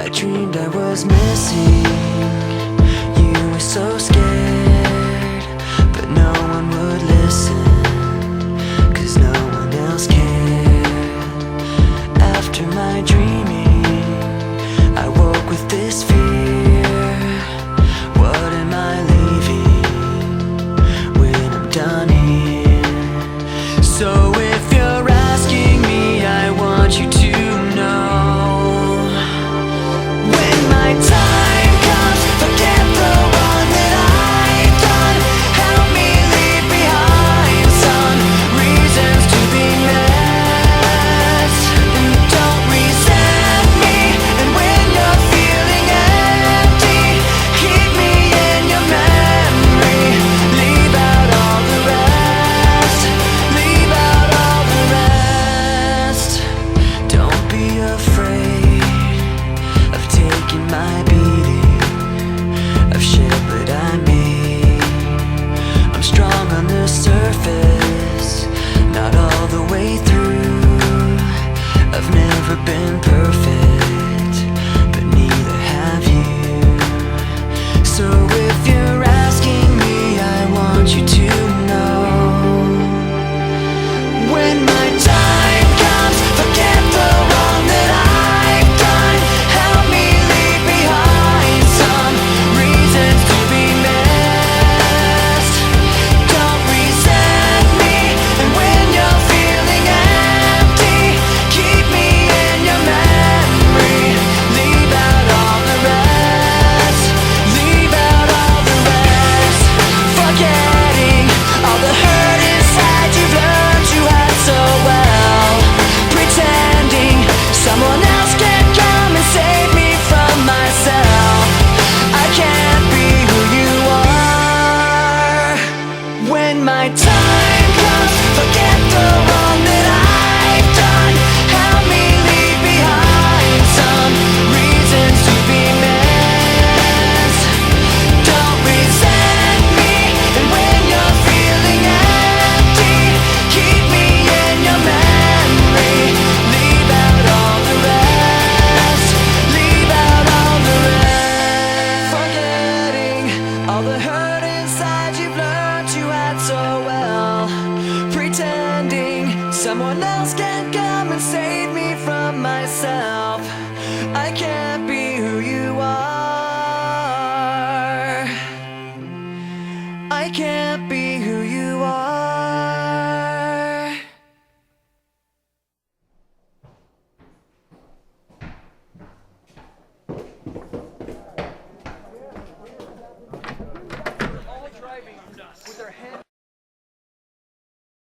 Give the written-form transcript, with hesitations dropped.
I dreamed I was missing you, were so scared, but no one would listen, 'cause no one else cared. After my dreaming, I woke with this fear. What am I leaving when I'm done here? So if you're asking me, I want you to know, time comes, forget the wrong that I've done. Help me leave behind some reasons to be missed. And don't resent me, and when you're feeling empty, keep me in your memory. Leave out all the rest, leave out all the rest. Don't be afraid of taking my beating, of shit that I made. I'm strong on the surface, not all the way through. I've never been perfect, but neither have you. So if you're asking me, I want you to know, when my time comes, forget the wrong that I've done. Help me leave behind some reasons to be missed. Don't resent me, and when you're feeling empty, keep me in your memory. Leave out all the rest, leave out all the rest. Forgetting all the hurt inside you've learned you had so well. Pretending someone else can come and save me from myself. I can't be who you are. When my time comes, forget the wrong that I've done. Help me leave behind some reasons to be missed. Don't resent me, and when you're feeling empty, keep me in your memory. Leave out all the rest, leave out all the rest. Forgetting all the hurt inside you've learned you had so well. Pretending someone else can come and save me from myself. I can't be who you are. I can't be who you are.